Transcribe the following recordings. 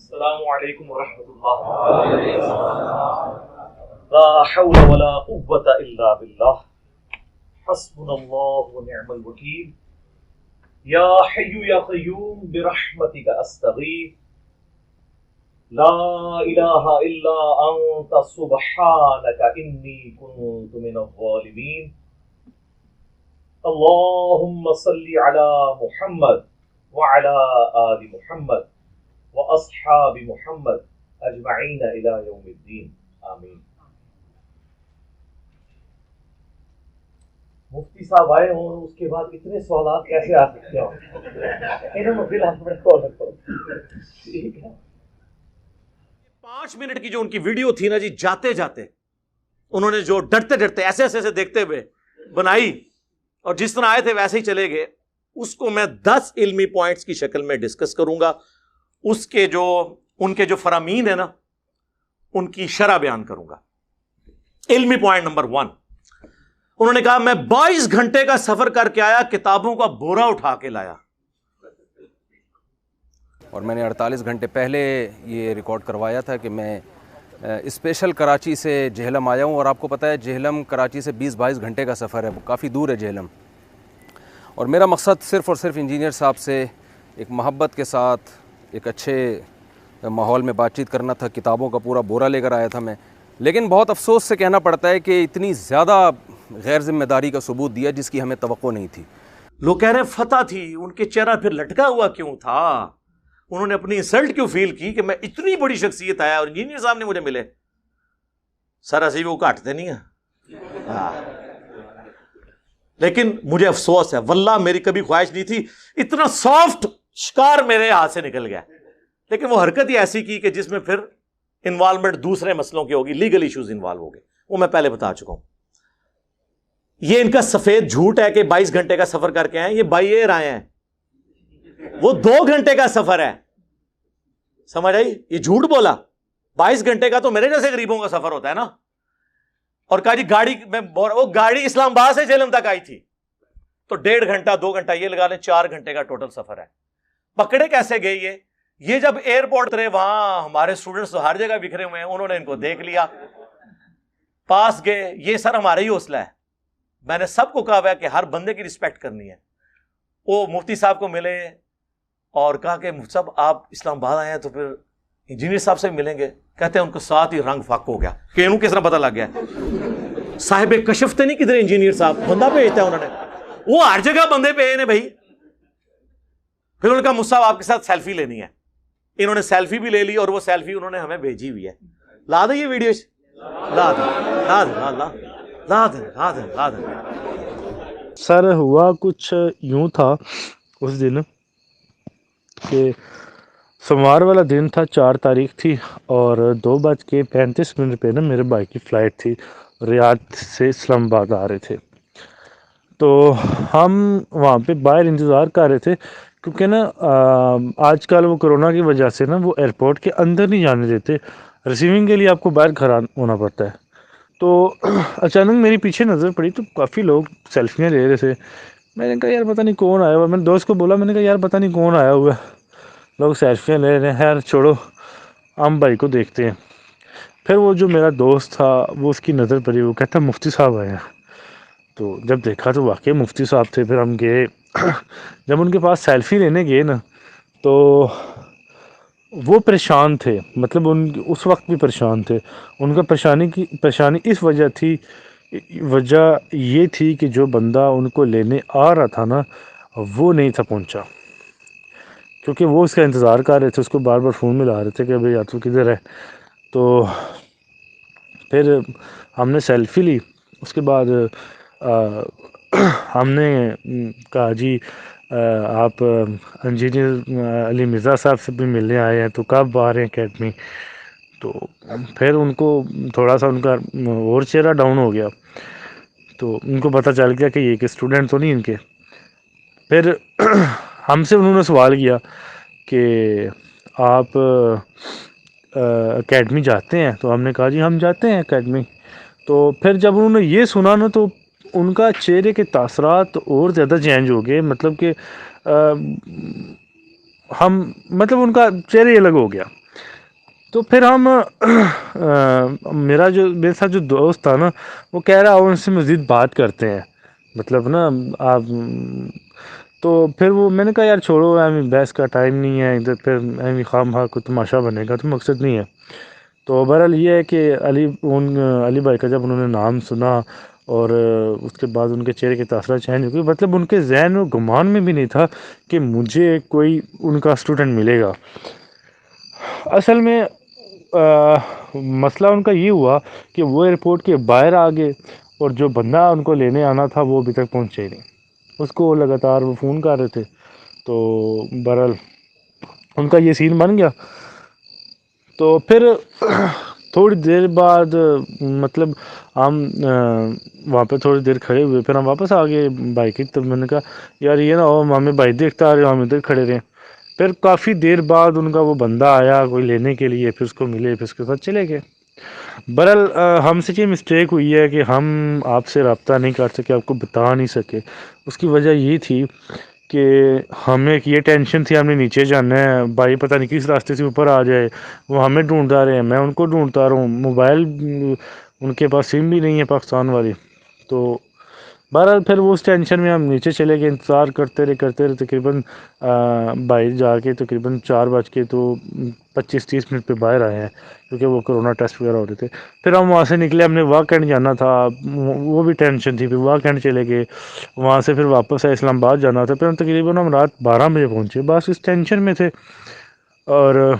السلام علیکم ورحمۃ اللہ. لا حول ولا قوة الا باللہ. حسبنا اللہ ونعم الوکیل. یا حی یا قیوم برحمتک استغیث. لا الہ الا انت سبحانک انی کنت من الظالمین. اللہم صلی علی محمد وعلی آل محمد واصحاب محمد اجمعین الی یوم الدین. آمین. مفتی صاحب آئے ہوں اور اس کے بعد اتنے سوالات کیسے آ سکتے ہوں؟ انہوں نے فی الحال بڑے کال رکھو. ٹھیک ہے. 5 منٹ کی جو ان کی ویڈیو تھی نا جی، جاتے جاتے انہوں نے جو ڈرتے ڈرتے ایسے ایسے دیکھتے ہوئے بنائی اور جس طرح آئے تھے ویسے ہی چلے گئے، اس کو میں 10 علمی پوائنٹس کی شکل میں ڈسکس کروں گا. اس کے جو ان کے جو فرامین ہیں نا ان کی شرح بیان کروں گا. علمی پوائنٹ نمبر 1، انہوں نے کہا میں 22 گھنٹے کا سفر کر کے آیا، کتابوں کا بورا اٹھا کے لایا. اور میں نے 48 گھنٹے پہلے یہ ریکارڈ کروایا تھا کہ میں اسپیشل کراچی سے جہلم آیا ہوں، اور آپ کو پتہ ہے جہلم کراچی سے 20-22 گھنٹے کا سفر ہے، کافی دور ہے جہلم. اور میرا مقصد صرف اور صرف انجینئر صاحب سے ایک محبت کے ساتھ ایک اچھے ماحول میں بات چیت کرنا تھا. کتابوں کا پورا بورا لے کر آیا تھا میں، لیکن بہت افسوس سے کہنا پڑتا ہے کہ اتنی زیادہ غیر ذمہ داری کا ثبوت دیا جس کی ہمیں توقع نہیں تھی. لوگ کہہ رہے ہیں فتح تھی، ان کے چہرہ پھر لٹکا ہوا کیوں تھا؟ انہوں نے اپنی انسلٹ کیوں فیل کی کہ میں اتنی بڑی شخصیت آیا اور انجینئر صاحب نے مجھے ملے؟ سر اسی وہ کاٹتے نہیں ہیں. لیکن مجھے افسوس ہے، واللہ میری کبھی خواہش نہیں تھی، اتنا سافٹ شکار میرے ہاتھ سے نکل گیا. لیکن وہ حرکت ہی ایسی کی کہ جس میں پھر انوالومنٹ دوسرے مسئلوں کی ہوگی، لیگل ایشوز انوالو ہو گئے، وہ میں پہلے بتا چکا ہوں. یہ ان کا سفید جھوٹ ہے کہ 22 گھنٹے کا سفر کر کے آئے، یہ بائی ایئر آئے ہیں، وہ 2 گھنٹے کا سفر ہے. سمجھ آئی؟ یہ جھوٹ بولا. 22 گھنٹے کا تو میرے جیسے غریبوں کا سفر ہوتا ہے نا. اور کہا جی گاڑی میں وہ گاڑی اسلام آباد سے جہلم تک آئی تھی، تو 1.5 گھنٹہ 2 گھنٹہ یہ لگا لیں، 4 گھنٹے کا ٹوٹل سفر ہے. پکڑے کیسے گئے یہ جب ایئرپورٹ اترے، وہاں ہمارے اسٹوڈنٹس تو ہر جگہ بکھرے ہوئے ہیں، انہوں نے ان کو دیکھ لیا، پاس گئے. یہ سر ہمارا ہی حوصلہ ہے. میں نے سب کو کہا ہوا ہے کہ ہر بندے کی رسپیکٹ کرنی ہے. وہ مفتی صاحب کو ملے اور کہا کہ مفتی صاحب آپ اسلام آباد آئے ہیں تو پھر انجینئر صاحب سے ملیں گے. کہتے ہیں ان کو ساتھ ہی رنگ فاق ہو گیا کہ انہوں کس طرح پتہ لگ گیا. صاحب کشف تے نہیں کدھر انجینئر صاحب بندہ بھیجتا ہے انہوں نے، وہ ہر جگہ بندے بھیجے نے بھائی. پھر انہوں نے کہا مفتی صاحب آپ کے ساتھ سیلفی لینی ہے. انہوں نے سیلفی بھی لے لی اور وہ سیلفی انہوں نے ہمیں بھیجی ہوئی ہے. لا دیں یہ ویڈیو، لا دیں. سر ہوا کچھ یوں تھا اس دن کہ سوموار والا دن تھا، 4 تاریخ تھی، اور 2:35 پہ نا میرے بھائی کی فلائٹ تھی، ریاض سے اسلام آباد آ رہے تھے. تو ہم وہاں پہ باہر انتظار کر رہے تھے، کیونکہ نا آج کل وہ کرونا کی وجہ سے نا وہ ایئرپورٹ کے اندر نہیں جانے دیتے، ریسیونگ کے لیے آپ کو باہر کھڑا ہونا پڑتا ہے. تو اچانک میری پیچھے نظر پڑی تو کافی لوگ سیلفیاں لے رہے تھے. میں نے کہا یار پتہ نہیں کون آیا ہوا. میں نے دوست کو بولا، میں نے کہا یار پتہ نہیں کون آیا ہوا ہے، لوگ سیلفیاں لے رہے ہیں، خیر چھوڑو ہم بھائی کو دیکھتے ہیں. پھر وہ جو میرا دوست تھا وہ اس کی نظر پڑی، وہ کہتا مفتی صاحب آئے ہیں. تو جب دیکھا تو واقعی مفتی صاحب تھے. پھر ہم گئے، جب ان کے پاس سیلفی لینے گئے نا تو وہ پریشان تھے، مطلب اس وقت بھی پریشان تھے. ان کا پریشانی اس وجہ تھی، وجہ یہ تھی کہ جو بندہ ان کو لینے آ رہا تھا نا وہ نہیں تھا پہنچا، کیونکہ وہ اس کا انتظار کر رہے تھے، اس کو بار بار فون ملا رہے تھے کہ بھئی تو کدھر ہے. تو پھر ہم نے سیلفی لی. اس کے بعد ہم نے کہا جی آپ انجینئر علی مرزا صاحب سے بھی ملنے آئے ہیں، تو کب آ رہے ہیں اکیڈمی؟ تو پھر ان کو تھوڑا سا ان کا اور چہرہ ڈاؤن ہو گیا، تو ان کو پتہ چل گیا کہ یہ کہ اسٹوڈنٹ تو نہیں ان کے. پھر ہم سے انہوں نے سوال کیا کہ آپ اکیڈمی جاتے ہیں؟ تو ہم نے کہا جی ہم جاتے ہیں اکیڈمی. تو پھر جب انہوں نے یہ سنا نا تو ان کا چہرے کے تاثرات اور زیادہ چینج ہو گئے، مطلب کہ ان کا چہرہ ہی الگ ہو گیا. تو پھر ہم میرے ساتھ جو دوست تھا نا وہ کہہ رہا ان سے مزید بات کرتے ہیں، مطلب نا آپ، تو پھر وہ میں نے کہا یار چھوڑو، بحث کا ٹائم نہیں ہے ادھر، پھر خواہ مخواہ کو تماشا بنے گا تو مقصد نہیں ہے۔ تو بہرحال یہ ہے کہ علی بھائی کا جب انہوں نے نام سنا اور اس کے بعد ان کے چہرے کے تاثرات چینج ہو گئی، مطلب ان کے ذہن و گمان میں بھی نہیں تھا کہ مجھے کوئی ان کا اسٹوڈنٹ ملے گا۔ اصل میں مسئلہ ان کا یہ ہوا کہ وہ ایئرپورٹ کے باہر آ گئے اور جو بندہ ان کو لینے آنا تھا وہ ابھی تک پہنچے ہی نہیں، اس کو لگاتار وہ فون کر رہے تھے۔ تو بہرحال ان کا یہ سین بن گیا۔ تو پھر تھوڑی دیر بعد مطلب ہم وہاں پہ تھوڑی دیر کھڑے ہوئے، پھر ہم واپس آ گئے بائک کی، تو میں نے کہا یار یہ نہ ہو ہمیں بھائی دیکھتا آ رہے، ہم ادھر کھڑے رہے۔ پھر کافی دیر بعد ان کا وہ بندہ آیا کوئی لینے کے لیے، پھر اس کو ملے، پھر اس کے ساتھ چلے گئے۔ بہرحال ہم سے یہ مسٹیک ہوئی ہے کہ ہم آپ سے رابطہ نہیں کر سکے، آپ کو بتا نہیں سکے۔ اس کی وجہ یہ تھی کہ ہمیں ایک یہ ٹینشن تھی ہم نے نیچے جانا ہے، بھائی پتہ نہیں کس راستے سے اوپر آ جائے، وہ ہمیں ڈھونڈتا رہے، میں ان کو ڈھونڈتا رہا ہوں، موبائل ان کے پاس سم بھی نہیں ہے پاکستان والی۔ تو بہرحال پھر وہ اس ٹینشن میں ہم نیچے چلے گئے، انتظار کرتے رہے تقریباً باہر جا کے تقریباً 4:25-30 پہ باہر آئے ہیں، کیونکہ وہ کرونا ٹیسٹ وغیرہ ہو رہے تھے۔ پھر ہم وہاں سے نکلے، ہم نے واک اینڈ جانا تھا، وہ بھی ٹینشن تھی، پھر واک اینڈ چلے گئے، وہاں سے پھر واپس اسلام آباد جانا تھا، پھر ہم تقریباً رات 12 بجے پہنچے، بس اس ٹینشن میں تھے، اور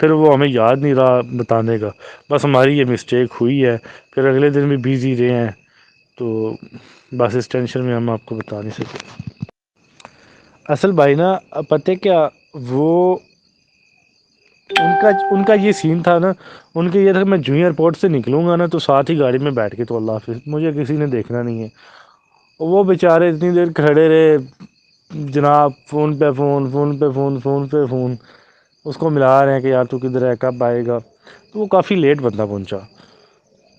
پھر وہ ہمیں یاد نہیں رہا بتانے کا، بس ہماری یہ مسٹیک ہوئی ہے۔ پھر اگلے دن بھی بیزی رہے ہیں، تو بس اس ٹینشن میں ہم آپ کو بتا نہیں سکے۔ اصل بھائی نا پتہ کیا، وہ ان کا یہ سین تھا نا، ان کے یہ تھا کہ میں جوہی ایئرپورٹ سے نکلوں گا نا تو ساتھ ہی گاڑی میں بیٹھ کے تو اللہ حافظ، مجھے کسی نے دیکھنا نہیں ہے۔ وہ بیچارے اتنی دیر کھڑے رہے جناب، فون پہ فون، فون پہ فون، فون پہ فون، اس کو ملا رہے ہیں کہ یار تو کدھر ہے، کب آئے گا۔ تو وہ کافی لیٹ بندہ پہنچا۔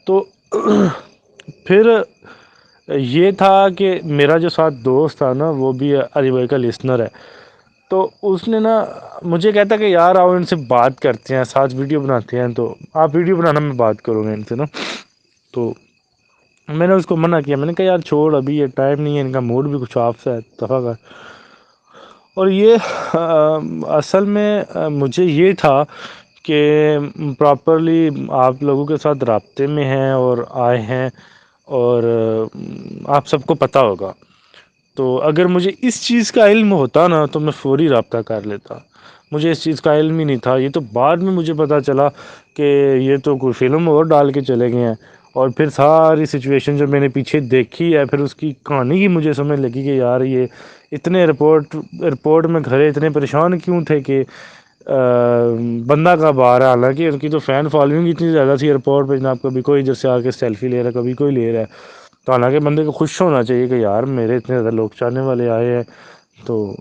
تو پھر یہ تھا کہ میرا جو ساتھ دوست تھا نا وہ بھی علی بھائی کا لسنر ہے، تو اس نے نا مجھے کہتا کہ یار آؤ ان سے بات کرتے ہیں، ساتھ ویڈیو بناتے ہیں، تو آپ ویڈیو بنانا میں بات کروں گا ان سے نا۔ تو میں نے اس کو منع کیا، میں نے کہا یار چھوڑ، ابھی یہ ٹائم نہیں ہے، ان کا موڈ بھی کچھ آف سا ہے، دفعہ کر۔ اور یہ اصل میں مجھے یہ تھا کہ پراپرلی آپ لوگوں کے ساتھ رابطے میں ہیں اور آئے ہیں، اور آپ سب کو پتہ ہوگا، تو اگر مجھے اس چیز کا علم ہوتا نا تو میں فوری رابطہ کر لیتا۔ مجھے اس چیز کا علم ہی نہیں تھا، یہ تو بعد میں مجھے پتہ چلا کہ یہ تو کوئی فلم اور ڈال کے چلے گئے ہیں، اور پھر ساری سچویشن جو میں نے پیچھے دیکھی ہے، پھر اس کی کہانی کی مجھے سمجھ لگی کہ یار یہ اتنے ایئرپورٹ میں کھڑے اتنے پریشان کیوں تھے کہ بندہ کب آ رہا ہے، حالانکہ ان کی تو فین فالوئنگ اتنی زیادہ تھی ایئرپورٹ پہ جناب، کبھی کوئی ادھر سے آ کے سیلفی لے رہا ہے، کبھی کوئی لے رہا ہے، تو حالانکہ بندے کو خوش ہونا چاہیے کہ یار میرے اتنے زیادہ لوگ چاہنے والے آئے ہیں، تو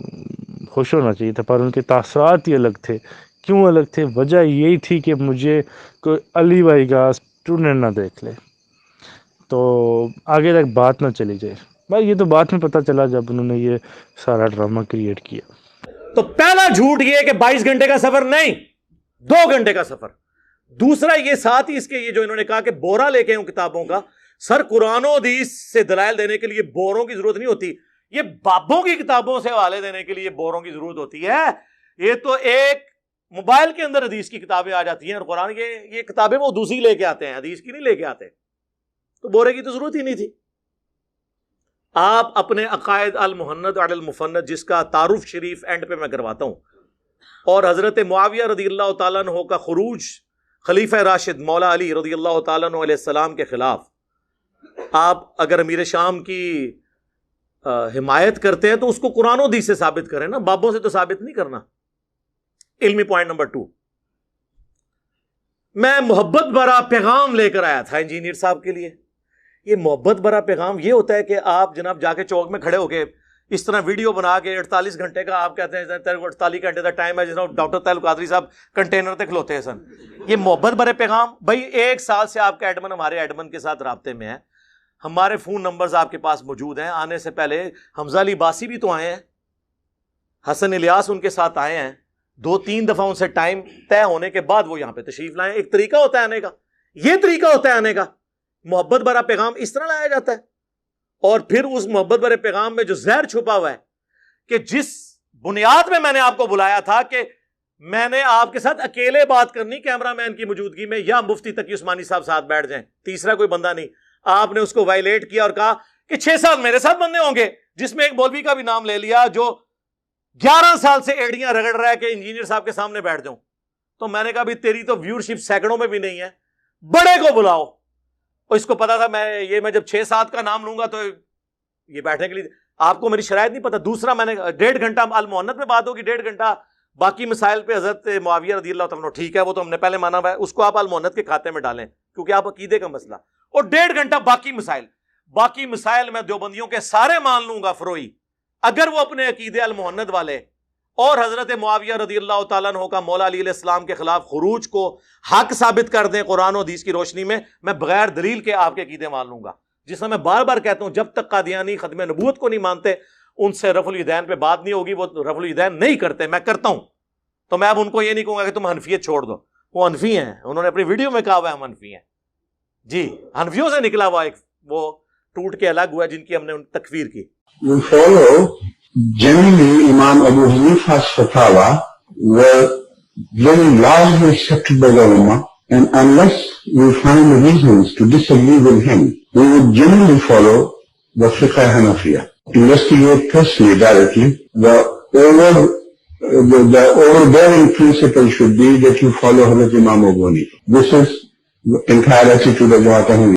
خوش ہونا چاہیے تھا، پر ان کے تاثرات ہی الگ تھے۔ کیوں الگ تھے؟ وجہ یہی تھی کہ مجھے کوئی علی بھائی کا اسٹوڈنٹ نہ دیکھ لے، تو آگے تک بات نہ چلی جائے۔ بھائی یہ تو بعد میں پتہ چلا جب انہوں نے یہ سارا ڈرامہ کریٹ کیا۔ تو پہلا جھوٹ یہ کہ 22 گھنٹے کا سفر نہیں، 2 گھنٹے کا سفر۔ دوسرا یہ ساتھ ہی اس کے یہ جو انہوں نے کہا کہ بورا لے کے ہوں کتابوں کا، سر قرآن و حدیث سے دلائل دینے کے لیے بوروں کی ضرورت نہیں ہوتی، یہ بابوں کی کتابوں سے حوالے دینے کے لیے بوروں کی ضرورت ہوتی ہے۔ یہ تو ایک موبائل کے اندر حدیث کی کتابیں آ جاتی ہیں، اور قرآن یہ کتابیں وہ دوسری لے کے آتے ہیں، حدیث کی نہیں لے کے آتے، تو بورے کی تو ضرورت ہی نہیں تھی۔ آپ اپنے عقائد المحند علی المفند جس کا تعارف شریف اینڈ پہ میں کرواتا ہوں، اور حضرت معاویہ رضی اللہ تعالیٰ عنہ کا خروج خلیفہ راشد مولا علی رضی اللہ تعالیٰ عنہ علیہ السلام کے خلاف، آپ اگر امیر شام کی حمایت کرتے ہیں تو اس کو قرآن و حدیث سے ثابت کریں نا، بابوں سے تو ثابت نہیں کرنا۔ علمی پوائنٹ نمبر 2، میں محبت بھرا پیغام لے کر آیا تھا انجینئر صاحب کے لیے۔ یہ محبت بھرا پیغام یہ ہوتا ہے کہ آپ جناب جا کے چوک میں کھڑے ہو کے اس طرح ویڈیو بنا کے 48 گھنٹے کا آپ کہتے ہیں 48 گھنٹے کا ٹائم ہے، جس طرح ڈاکٹر طاہر القادری صاحب کنٹینر تک کھلوتے ہیں سن، یہ محبت بھرے پیغام؟ بھائی 1 سال سے آپ کا ایڈمن ہمارے ایڈمن کے ساتھ رابطے میں ہے، ہمارے فون نمبرز آپ کے پاس موجود ہیں، آنے سے پہلے حمزہ علی باسی بھی تو آئے ہیں، حسن الیاس ان کے ساتھ آئے ہیں، 2-3 دفعہ ان سے ٹائم طے ہونے کے بعد وہ یہاں پہ تشریف لائیں. ایک طریقہ ہوتا ہے آنے کا, یہ طریقہ ہوتا ہے آنے کا. محبت بھرا پیغام اس طرح لایا جاتا ہے. اور پھر اس محبت بھرے پیغام میں جو زہر چھپا ہوا ہے, کہ جس بنیاد میں میں نے آپ کو بلایا تھا کہ میں نے آپ کے ساتھ اکیلے بات کرنی کیمرہ مین کی موجودگی میں, یا مفتی تقی عثمانی صاحب ساتھ بیٹھ جائیں, تیسرا کوئی بندہ نہیں. آپ نے اس کو وائلیٹ کیا اور کہا کہ 6 سال میرے ساتھ بندے ہوں گے, جس میں ایک مولوی کا بھی نام لے لیا جو 11 سال سے ایڑیاں رگڑ رہا ہے کہ انجینئر صاحب کے سامنے بیٹھ جاؤں. تو میں نے کہا بھی تیری تو ویورشپ سینکڑوں میں بھی نہیں ہے, بڑے کو بلاؤ. اور اس کو پتا تھا میں جب 6-7 کا نام لوں گا تو یہ بیٹھنے کے لیے, آپ کو میری شرائط نہیں پتا. دوسرا میں نے 1.5 گھنٹہ المؤنت میں بات ہوگی, 1.5 گھنٹہ باقی مسائل پہ حضرت معاویہ رضی اللہ تعالیٰ عنہ, ٹھیک ہے وہ تو ہم نے پہلے مانا ہوا ہے, اس کو آپ المؤنت کے کھاتے میں ڈالیں کیونکہ آپ عقیدے کا مسئلہ, اور 1.5 گھنٹہ باقی مسائل میں دیوبندیوں کے سارے مان لوں گا فروئی, اگر وہ اپنے عقیدے المؤنت والے اور حضرت معاویہ رضی اللہ تعالیٰ عنہ کا مولا علی علیہ السلام کے خلاف خروج کو حق ثابت کر دیں قرآن و حدیث کی روشنی میں بغیر دلیل کے آپ کے عقیدے مان لوں گا. جس میں بار بار کہتا ہوں, جب تک قادیانی ختم نبوت کو نہیں مانتے ان سے رفع الیدین پہ بات نہیں ہوگی. وہ رفع الیدین نہیں کرتے, میں کرتا ہوں. تو میں اب ان کو یہ نہیں کہوں گا کہ تم حنفیت چھوڑ دو, وہ حنفی ہیں, انہوں نے اپنی ویڈیو میں کہا ہوا ہے ہم حنفی ہیں. جی, حنفیوں سے نکلا ہوا ایک وہ ٹوٹ کے الگ ہوا جن کی ہم نے تکفیر کی. We follow generally Imam Abu Hanifa's fatwa were very largely accepted by the ulama, and unless we find reasons to disagree with him, we would generally follow the fiqh Hanafiya. Investigate personally directly. The overbearing principle should be that you follow Hazrat Imam Abu Hanifa. This is the entire attitude of Jamaat Ahmadiyya.